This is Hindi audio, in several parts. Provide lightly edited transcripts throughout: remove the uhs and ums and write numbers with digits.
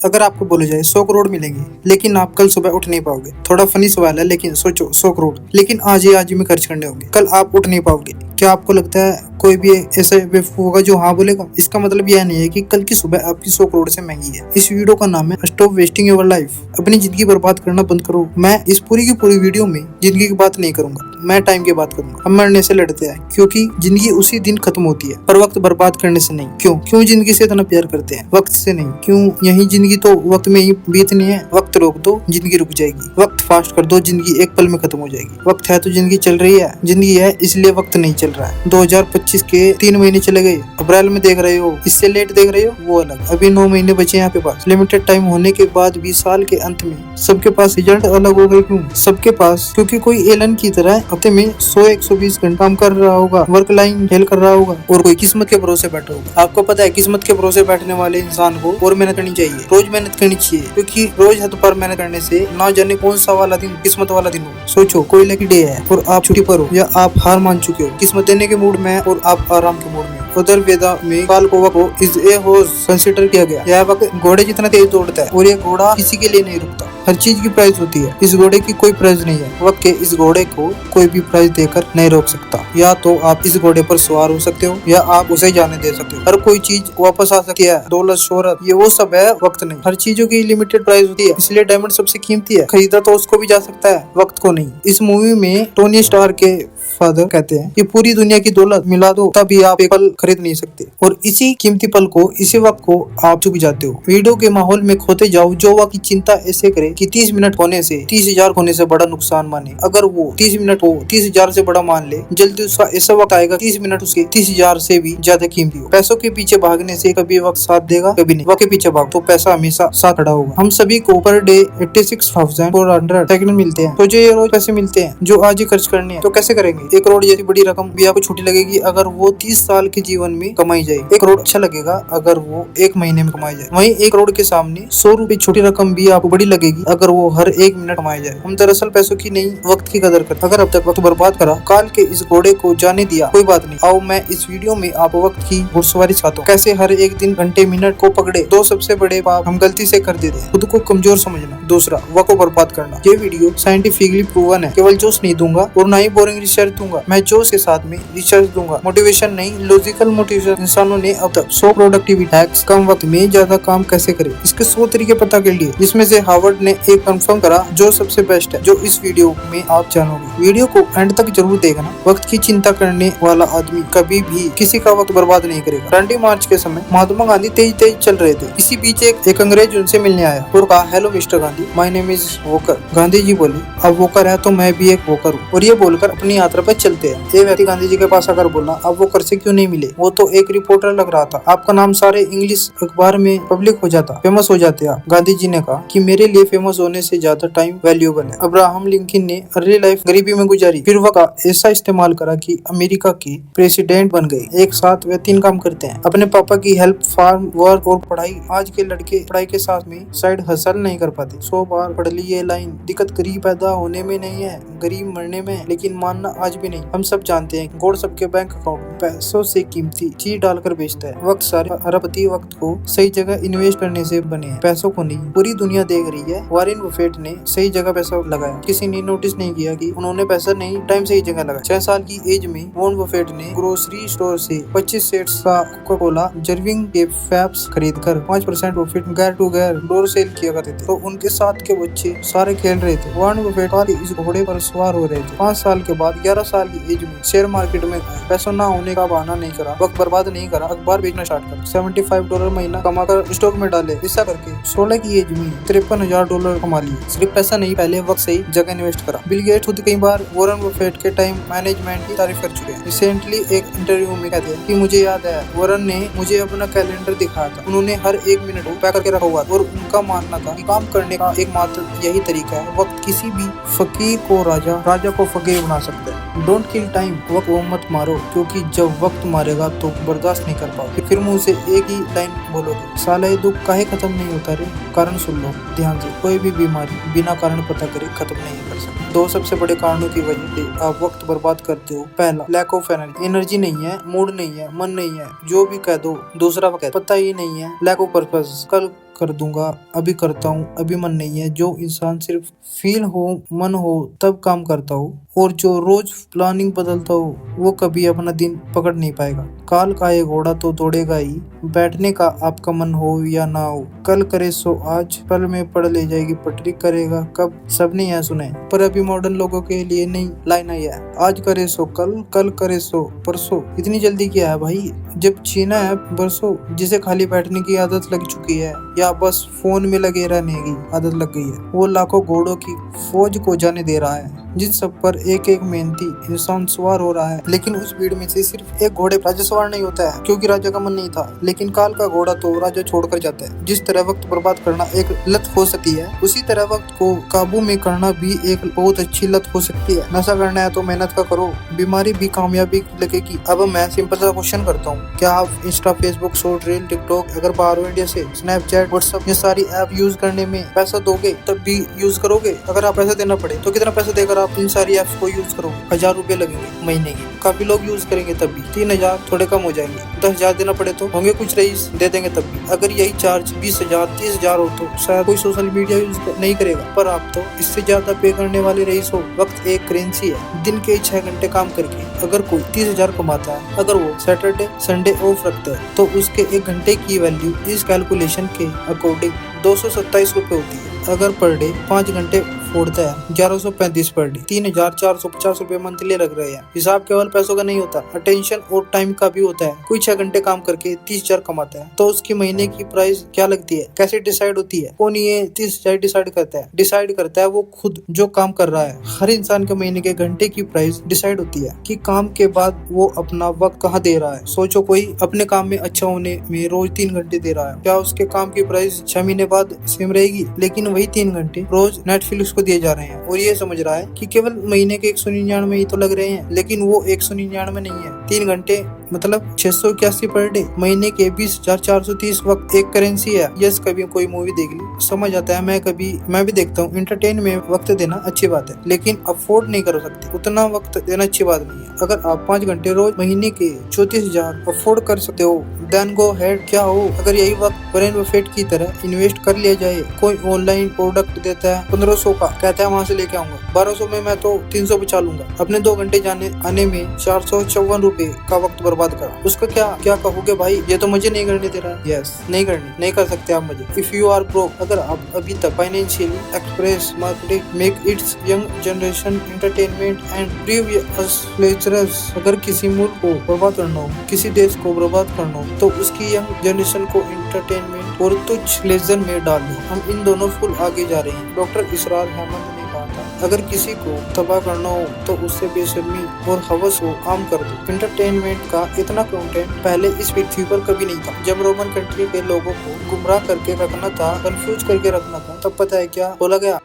अगर आपको बोला जाए 100 करोड़ मिलेंगे लेकिन आप कल सुबह उठ नहीं पाओगे, थोड़ा फनी सवाल है लेकिन सोचो 100 करोड़ लेकिन आज ही में खर्च करने होंगे, कल आप उठ नहीं पाओगे, क्या आपको लगता है कोई भी ऐसा बेवकूफ होगा जो हाँ बोलेगा? इसका मतलब यह नहीं है कि कल की सुबह आपकी 100 करोड़ से महंगी है। इस वीडियो का नाम है स्टॉप वेस्टिंग योर लाइफ, अपनी जिंदगी बर्बाद करना बंद करो। मैं इस पूरी की पूरी वीडियो में जिंदगी की बात नहीं करूंगा, मैं टाइम की बात करूंगा। हम मरने से लड़ते हैं क्योंकि जिंदगी उसी दिन खत्म होती है, पर वक्त बर्बाद करने से नहीं। क्यों जिंदगी से इतना प्यार करते हैं? वक्त से नहीं। क्यों? यही जिंदगी तो वक्त में ही बीतनी है। वक्त रोक दो, जिंदगी रुक जाएगी। वक्त फास्ट कर दो, जिंदगी एक पल में खत्म हो जाएगी। वक्त है तो जिंदगी चल रही है, जिंदगी है इसलिए वक्त नहीं चल रहा है। 2025 के 3 महीने चले गए, अप्रैल में देख रहे हो, इससे लेट देख रहे हो वो अलग। अभी 9 महीने बचे हैं आपके पास। लिमिटेड टाइम होने के बाद भी साल के अंत में सबके पास रिजल्ट अलग हो गए। क्यों सबके पास? क्योंकि कोई एलन की तरह हफ्ते में 100-120 घंटा काम कर रहा होगा, वर्क लाइन खेल कर रहा होगा, और कोई किस्मत के भरोसे बैठा होगा। आपको पता है किस्मत के भरोसे बैठने वाले इंसान को और मेहनत करनी चाहिए, रोज मेहनत करनी चाहिए, क्योंकि रोज हद पर मेहनत करने से ना जाने कौन सा वाला दिन किस्मत वाला दिन हो। सोचो कोई लकी डे है और आप छुट्टी पर हो या आप हार मान चुके हो, किस्मत देने के मूड में और आप आराम के मूड में। उधर वेदा में काल को वक्त इज ए हॉर्स कंसीडर किया गया। यह वक्त घोड़े जितना तेज दौड़ता है और ये घोड़ा किसी के लिए नहीं रुकता। हर चीज की प्राइस होती है, इस घोड़े की कोई प्राइस नहीं है। वक्त के इस घोड़े को कोई भी प्राइस देकर नहीं रोक सकता। या तो आप इस घोड़े पर सवार हो सकते हो या आप उसे जाने दे सकते हो। हर कोई चीज वापस आ सकती है, दौलत शोहरत ये वो सब है, वक्त नहीं। हर चीजों की लिमिटेड प्राइस होती है, इसलिए डायमंड सबसे कीमती है। खरीदा तो उसको भी जा सकता है, वक्त को नहीं। इस मूवी में टोनी स्टार के फादर कहते हैं कि पूरी दुनिया की दौलत मिला दो तभी आप एक पल खरीद नहीं सकते, और इसी कीमती पल को, इसी वक्त को आप चुक जाते हो। वीडियो के माहौल में खोते जाओ जो वक्त की चिंता ऐसे करे कि 30 मिनट होने से 30,000 होने से बड़ा नुकसान माने। अगर वो 30 मिनट को 30,000 से बड़ा मान ले, जल्दी उसका ऐसा वक्त आएगा 30 मिनट उसके 30,000 से भी ज्यादा कीमती हो। पैसों के पीछे भागने से कभी वक्त साथ देगा, कभी नहीं। वक्त के पीछे भाग तो पैसा हमेशा साथ खड़ा होगा। हम सभी को पर डे 86,400 सेकंड मिलते हैं, तो जो ये रोज पैसे मिलते हैं जो आज ही खर्च करने हैं, तो कैसे करेंगे? 1 करोड़ जैसी बड़ी रकम भी आपको छोटी लगेगी अगर वो 30 साल के जीवन में कमाई जाए। 1 करोड़ अच्छा लगेगा अगर वो 1 महीने में कमाई जाए। वहीं 1 करोड़ के सामने 100 रुपए छोटी रकम भी आपको बड़ी लगेगी अगर वो हर 1 मिनट कमाई जाए। हम दरअसल पैसों की नहीं, वक्त की कदर करते। अगर अब तक वक्त बर्बाद करा, काल के इस घोड़े को जाने दिया, कोई बात नहीं। आओ मैं इस वीडियो में आप वक्त की घुड़सवारी सिखाता हूं, कैसे हर एक दिन घंटे मिनट को पकड़े। 2 सबसे बड़े पाप हम गलती से कर देते हैं, खुद को कमजोर समझना, दूसरा वक्त को बर्बाद करना। ये वीडियो साइंटिफिकली प्रूवन है, केवल जोश नहीं दूंगा और ना ही बोरिंग रिसर्च दूंगा। मैं जोश के साथ में रिसर्च दूंगा, मोटिवेशन नहीं, लॉजिकल मोटिवेशन। इंसानों ने अब तक 100 प्रोडक्टिविटी हैक्स, कम वक्त में ज्यादा काम कैसे करें, इसके 100 तरीके पता कर लिए, जिसमें से हार्वर्ड ने एक कंफर्म करा जो सबसे बेस्ट है, जो इस वीडियो में आप जानोगे। वीडियो को एंड तक जरूर देखना। वक्त की चिंता करने वाला आदमी कभी भी किसी का वक्त बर्बाद नहीं करेगा। दांडी मार्च के समय महात्मा गांधी तेज तेज चल रहे थे। इसी बीच एक अंग्रेज उनसे मिलने आया और कहा, hello mister Gandhi, my name is Walker. Gandhi ji बोले, अब वॉकर है तो मैं भी एक वॉकर हूँ, और ये बोलकर अपनी यात्रा पर चलते हैं। ये व्यक्ति गांधी जी के पास आकर बोला, अब वॉकर से क्यों नहीं मिले? वो तो एक रिपोर्टर लग रहा था, आपका नाम सारे इंग्लिश अखबार में पब्लिक हो जाता, फेमस हो जाते आप। गांधी जी ने कहा कि मेरे लिए फेमस होने से ज्यादा टाइम वैल्यूएबल है। अब्राहम लिंकन ने अर्ली लाइफ गरीबी में गुजारी, फिर वह ऐसा इस्तेमाल करा कि अमेरिका के प्रेसिडेंट बन गए। एक साथ वे 3 काम करते हैं, अपने पापा की हेल्प, फार्म वर्क और पढ़ाई। आज के लड़के पढ़ाई के साथ में साइड हसल नहीं कर पाते। 100 बार पढ़ ली ये लाइन, दिक्कत गरीब पैदा होने में नहीं है, गरीब मरने में, लेकिन मानना आज भी नहीं। हम सब जानते हैं गोल्ड सबके बैंक अकाउंट में पैसों से कीमती चीज डालकर बेचता है। वक्त सारे अरबपति वक्त को सही जगह इन्वेस्ट करने से बने हैं, पैसों को नहीं। पूरी दुनिया देख रही है, वॉरेन बफेट ने सही जगह पैसा लगाया, किसी ने नोटिस नहीं किया कि उन्होंने पैसा नहीं टाइम सही जगह लगाया। 6 साल की एज में वॉरेन बफेट ने ग्रोसरी स्टोर से 25 सेट्स का कोका कोला जर्विंग के फैप्स खरीद कर 5% प्रॉफिट गैर टू गैर डोर सेल किया करते थे, तो उनके साथ के बच्चे सारे खेल रहे थे। वॉरेन बफेट इस घोड़े पर सवार हो रहे थे। 5 साल के बाद 11 साल की एज में शेयर मार्केट में पैसा ना होने का बहाना नहीं करा, वक्त बर्बाद नहीं करा, अखबार बेचना स्टार्ट कर, $75 महीना कमाकर स्टॉक में डाले। ऐसा करके 16 की एज में $53,000 कमा लिए। सिर्फ पैसा नहीं, पहले वक्त सही जगह इन्वेस्ट करा। बिल गेट्स खुद कई बार वॉरेन बफेट के टाइम मैनेजमेंट की तारीफ कर चुके हैं। रिसेंटली एक इंटरव्यू में कहते हैं कि मुझे याद है वॉरेन ने मुझे अपना कैलेंडर दिखाया था, उन्होंने हर 1 मिनट को पैक करके रखा हुआ और उनका मानना था कि काम करने का एकमात्र यही तरीका है। वक्त किसी भी फकीर को राजा को फकीर बना सकता है। डोंट किल टाइम, वक्त वो मत मारो, क्योंकि जब वक्त मारेगा तो बर्दाश्त नहीं कर पाओगे। फिर मुंह से एक ही लाइन बोलोगे, साला ये दुख काहे खत्म नहीं होता रे? कारण सुन लो ध्यान से, कोई भी बीमारी बिना कारण पता करे खत्म नहीं कर सकती। 2 सबसे बड़े कारणों की वजह से आप वक्त बर्बाद करते हो। पहला, लैक ऑफ एनर्जी नहीं है, मूड नहीं है, मन नहीं है, जो भी कह दो। दूसरा, वक्त पता ही नहीं है, लैक ऑफ पर्पस, कल कर दूंगा, अभी करता हूँ, अभी मन नहीं है। जो इंसान सिर्फ फील हो, मन हो तब काम करता हो और जो रोज प्लानिंग बदलता हो वो कभी अपना दिन पकड़ नहीं पाएगा। काल का ये घोड़ा तो दौड़ेगा ही, बैठने का आपका मन हो या ना हो। कल करे सो आज, पल में पड़ ले जाएगी पटरी, करेगा कब सबने यह सुना है। पर अभी मॉडर्न लोगों के लिए नई लाइन आई है, आज करे सो कल, कल करे सो परसों। इतनी जल्दी क्या है भाई, जब जीना है बरसों। जिसे खाली बैठने की आदत लग चुकी है या बस फोन में लगे रहने की आदत लग गई है, वो लाखों घोड़ों की फौज को जाने दे रहा है, जिन सब पर एक एक मेहनती इंसान सवार हो रहा है। लेकिन उस भीड़ में से सिर्फ एक घोड़े राजा सवार नहीं होता है, क्योंकि राजा का मन नहीं था। लेकिन काल का घोड़ा तो राजा छोड़कर जाता है। जिस तरह वक्त बर्बाद करना एक लत हो सकती है, उसी तरह वक्त को काबू में करना भी एक बहुत अच्छी लत हो सकती है। नशा करना है तो मेहनत का करो, बीमारी भी कामयाबी लगेगी। अब मैं सिंपल सा क्वेश्चन करता हूँ, क्या आप Insta, Facebook, short reel, TikTok अगर बाहर हो इंडिया से, स्नैपचैट, व्हाट्सएप ये सारी ऐप यूज करने में पैसा दोगे तब भी यूज करोगे? अगर आप पैसा देना पड़े तो कितना पैसा देकर आप इन सारी ऐप्स को यूज करोगे? 1000 रुपए लगेंगे महीने के। काफी लोग यूज करेंगे तब भी 3000 थोड़े कम हो जाएंगे। 10,000 देना पड़े तो होंगे कुछ रईस दे देंगे तब भी। अगर यही चार्ज 20,000 30,000 हो तो शायद कोई सोशल मीडिया यूज नहीं करेगा। पर आप तो इससे ज्यादा पे करने वाले रईस हो। वक्त एक करेंसी है। दिन के 6 घंटे काम करके अगर कोई 30,000 कमाता है, अगर वो सैटरडे संडे ऑफ रखता है तो उसके 1 घंटे की वैल्यू इस कैलकुलेशन के अकॉर्डिंग 227 रुपए होती है। अगर पर डे 5 घंटे फोड़ता है 1135 पर डे, 3,450 रुपए मंथली लग रहे हैं। हिसाब केवल पैसों का नहीं होता, अटेंशन और टाइम का भी होता है। कोई 6 घंटे काम करके 30,000 कमाता है तो उसकी महीने की प्राइस क्या लगती है, कैसे डिसाइड होती है? कौन ये 30,000 डिसाइड करता है? डिसाइड करता है वो खुद जो काम कर रहा है। हर इंसान के महीने के घंटे की प्राइस डिसाइड होती है कि काम के बाद वो अपना वक्त कहाँ दे रहा है। सोचो कोई अपने काम में अच्छा होने में रोज 3 घंटे दे रहा है, क्या उसके काम की प्राइस 6 महीने बाद सेम रहेगी? लेकिन वही 3 घंटे रोज नेटफ्लिक्स को दिए जा रहे हैं और ये समझ रहा है कि केवल महीने के 199 ही तो लग रहे हैं। लेकिन वो 199 नहीं है, 3 घंटे मतलब 681 पर डे, महीने के 20,430 वक्त एक करेंसी है। यस, कभी कोई मूवी देख ली समझ आता है। मैं भी देखता हूँ। एंटरटेन में वक्त देना अच्छी बात है, लेकिन अफोर्ड नहीं कर सकते उतना वक्त देना अच्छी बात नहीं है। अगर आप 5 घंटे रोज महीने के 34,000 अफोर्ड कर सकते हो देन गो हेड। क्या हो अगर यही वक्त वॉरेन बफेट की तरह इन्वेस्ट कर लिया जाए? कोई ऑनलाइन प्रोडक्ट देता है 1500 का, कहता है वहां से लेके आऊंगा 1200 में, मैं तो 300 बचा लूंगा। अपने 2 घंटे जाने आने में 454 रुपए का वक्त बर्बाद करा। उसका क्या कहोगे भाई, ये तो मुझे नहीं करने दे रहा है। यस, नहीं कर सकते आप मुझे। इफ यू आर ब्रोक, अगर आप अभी तक financially express marketing make it's young generation entertainment and previous lecturers. अगर किसी मुल्क को बर्बाद करना हो, किसी देश को बर्बाद करना हो तो उसकी यंग जनरेशन को एंटरटेनमेंट और तुच्छ प्लेजर में डाल दो। हम इन दोनों फुल आगे जा रहे हैं। डॉक्टर इसरार अहमद ने कहा था, अगर किसी को तबाह करना हो तो उससे बेशर्मी और हवस को आम कर दो। एंटरटेनमेंट का इतना कंटेंट पहले इस पृथ्वी पर कभी नहीं था। जब रोमन कंट्री के लोगों को गुमराह करके रखना था, कंफ्यूज करके रखना था, तब पता है क्या बोला गया?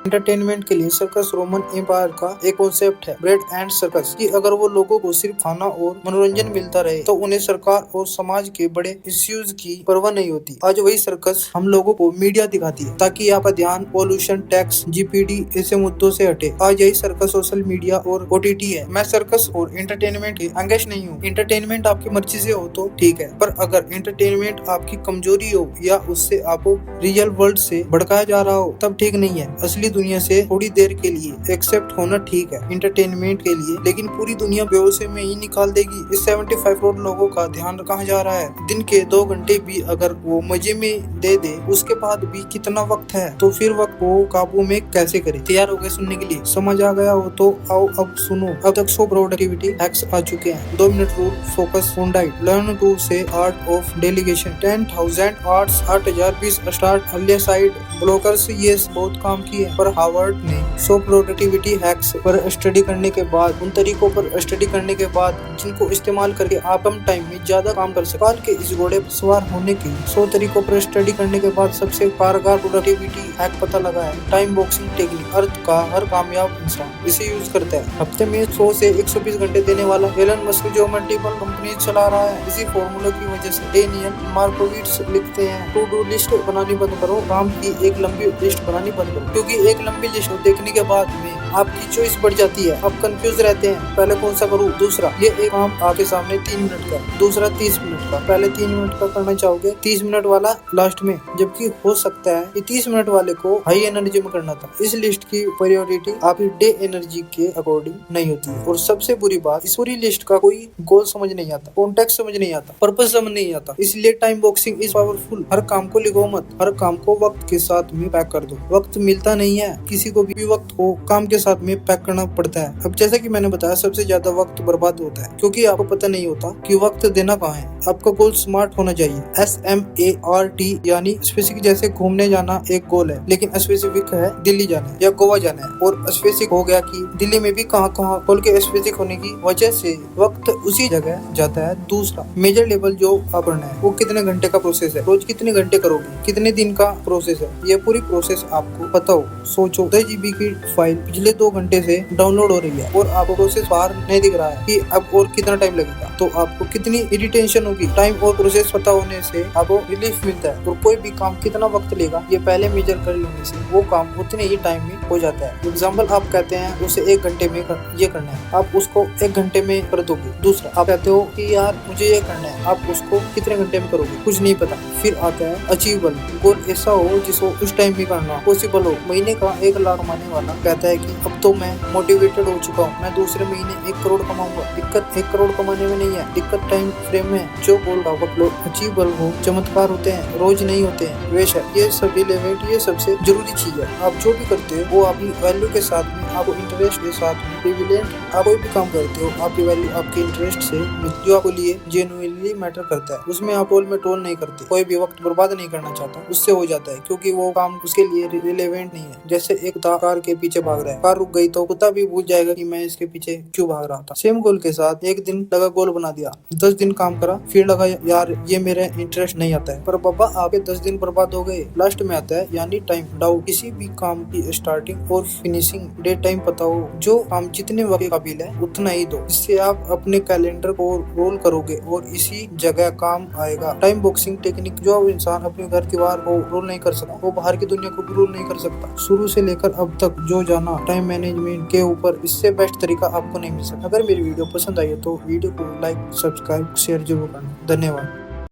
एंटरटेनमेंट के लिए सर्कस रोमन एम्पायर का एक कॉन्सेप्ट है, ब्रेड एंड सर्कस, कि अगर वो लोगों को सिर्फ खाना और मनोरंजन मिलता रहे तो उन्हें सरकार और समाज के बड़े इश्यूज की परवाह नहीं होती। आज वही सर्कस हम लोगों को मीडिया दिखाती है ताकि आपका ध्यान पॉल्यूशन, टैक्स, जीपीडी ऐसे मुद्दों से हटे। आज यही सर्कस सोशल मीडिया और ओटीटी है। मैं सर्कस और एंटरटेनमेंट के अंगेज नहीं हूँ। एंटरटेनमेंट आपकी मर्जी से हो तो ठीक है, पर अगर एंटरटेनमेंट आपकी कमजोरी हो या उससे आपको रियल वर्ल्ड से भड़काया जा रहा हो तब ठीक नहीं है। असली दुनिया से थोड़ी देर के लिए एक्सेप्ट होना ठीक है एंटरटेनमेंट के लिए, लेकिन पूरी दुनिया बेहोशी में ही निकाल देगी। इस 75 करोड़ लोगों का ध्यान कहाँ जा रहा है? दिन के 2 घंटे भी अगर वो मजे में दे दे उसके बाद भी कितना वक्त है, तो फिर वक्त को काबू में कैसे करे? तैयार हो गए सुनने के लिए? समझ आ गया हो तो आओ अब सुनो। अब तक 100 प्रोडक्टिविटी हैक्स आ चुके हैं। 2 minute rule, focus on diet, learn to say art of delegation, 10,000 arts, 8,020 start early side blockers. ये बहुत काम किए, पर हार्वर्ड ने 100 प्रोडक्टिविटी हैक्स पर स्टडी करने के बाद, उन तरीकों पर स्टडी करने के बाद जिनको इस्तेमाल करके आप कम टाइम में ज्यादा काम कर सकते। काल के इस घोड़े पर सवार होने के 100 तरीकों पर स्टडी करने के बाद सबसे कारगर प्रोडक्टिविटी हैक पता लगा है, टाइम बॉक्सिंग टेक्निक। अर्थ का हर कामयाब इंसान इसे यूज करता है। हफ्ते में 100 से 120 घंटे देने वाला एलन मस्क जो मल्टीपल कंपनी चला रहा है, इसी फॉर्मूले की वजह से डेनियल मार्कोविट्ज लिखते हैं, टू डू लिस्ट बनानी बंद करो, काम की एक लंबी लिस्ट बनानी बंद करो, क्योंकि एक एक लंबी लिस्ट देखने के बाद में आपकी चॉइस बढ़ जाती है। आप कंफ्यूज रहते हैं, पहले कौन सा करूँ। दूसरा, ये एक काम आपके सामने 3 मिनट का, दूसरा 30 मिनट का। पहले 3 मिनट का करना चाहोगे, 30 मिनट वाला लास्ट में, जबकि हो सकता है कि 30 मिनट वाले को हाई एनर्जी में करना था। इस लिस्ट की प्रायोरिटी आपकी डे एनर्जी के अकॉर्डिंग नहीं होती है। और सबसे बुरी बात, इस पूरी लिस्ट का कोई गोल समझ नहीं आता, कॉन्टेक्स्ट समझ नहीं आता, पर्पस समझ नहीं आता। इसलिए टाइम बॉक्सिंग इज पावरफुल। हर काम को लिखो मत, हर काम को वक्त के साथ में पैक कर दो। वक्त मिलता नहीं है, किसी को भी वक्त को काम के साथ में पैक करना पड़ता है। अब जैसा कि मैंने बताया, सबसे ज्यादा वक्त बर्बाद होता है क्योंकि आपको पता नहीं होता कि वक्त देना कहाँ है। आपका गोल स्मार्ट होना चाहिए, SMART, यानी स्पेसिफिक। जैसे घूमने जाना एक गोल है, लेकिन स्पेसिफिक है दिल्ली जाना है या गोवा जाना है। और स्पेसिफिक हो गया कि दिल्ली में भी कहाँ कहाँ खोल के स्पेसिफिक होने की वजह से वक्त उसी जगह जाता है। दूसरा, मेजर लेवल जो आप करना है वो कितने घंटे का प्रोसेस है, रोज कितने घंटे करोगे, कितने दिन का प्रोसेस है, ये पूरी प्रोसेस आपको पता हो। सोचो, 10 GB की फाइल पिछले 2 घंटे से डाउनलोड हो रही है और आपको प्रोसेस बाहर नहीं दिख रहा है कि अब और कितना टाइम लगेगा, तो आपको कितनी इरिटेशन होगी। टाइम और प्रोसेस पता होने से आपको रिलीफ मिलता है। और कोई भी काम कितना वक्त लेगा ये पहले मेजर कर लेने से वो काम उतने ही टाइम में हो जाता है। एग्जाम्पल, आप कहते हैं उसे 1 घंटे में ये करना है, आप उसको 1 घंटे में कर दोगे। दूसरा, आप कहते हो कि यार मुझे ये करना है, आप उसको कितने घंटे में करोगे, कुछ नहीं पता। फिर आता है अचीवेबल गोल, ऐसा हो जिसको उस टाइम में करना पॉसिबल हो। महीने का 1 लाख कमाने वाला कहता है कि अब तो मैं मोटिवेटेड हो चुका हूँ, मैं दूसरे महीने 1 करोड़ कमाऊंगा। दिक्कत 1 करोड़ कमाने में नहीं है, दिक्कत टाइम फ्रेम में। जो गोल अचीवेबल हो, चमत्कार होते हैं, रोज नहीं होते हैं। बेशक ये सब रिलेवेंट, ये सबसे जरूरी चीज है। आप जो भी करते हो वो आपकी वैल्यू के साथ में, आपको इंटरेस्ट के साथ में रिलेवेंट। आप कोई भी काम करते हो आपकी वैल्यू आपके इंटरेस्ट से जो आपके लिए जेन्युइनली मैटर करता है, उसमें आप टोल में टोल नहीं करते। कोई भी वक्त बर्बाद नहीं करना चाहता, उससे हो जाता है क्योंकि वो काम उसके लिए रिलेवेंट नहीं है। जैसे एक कुत्ता कार के पीछे भाग रहा है, कार रुक गई तो कुत्ता भी भूल जाएगा कि मैं इसके पीछे क्यों भाग रहा था। सेम गोल के साथ एक दिन लगा गोल बना दिया, 10 दिन काम करा, फिर लगा यार ये मेरे इंटरेस्ट नहीं आता है, पर बाबा आपके 10 दिन बर्बाद हो गए। लास्ट में आता है यानी टाइम डाउट। किसी भी काम की स्टार्टिंग और फिनिशिंग डेट टाइम पता हो, जो काम जितने वक्त के काबिल है उतना ही दो। इससे आप अपने कैलेंडर को रोल करोगे और इसी जगह काम आएगा। टाइम बॉक्सिंग टेक्निक, जो इंसान अपने घर दीवार को रोल नहीं कर सकता वो बाहर की दुनिया को भी रोल नहीं कर सकता। शुरू से लेकर अब तक जो जाना टाइम मैनेजमेंट के ऊपर, इससे बेस्ट तरीका आपको नहीं मिल सकता। अगर मेरी वीडियो पसंद आई है तो वीडियो को लाइक, सब्सक्राइब, शेयर जरूर करना। धन्यवाद।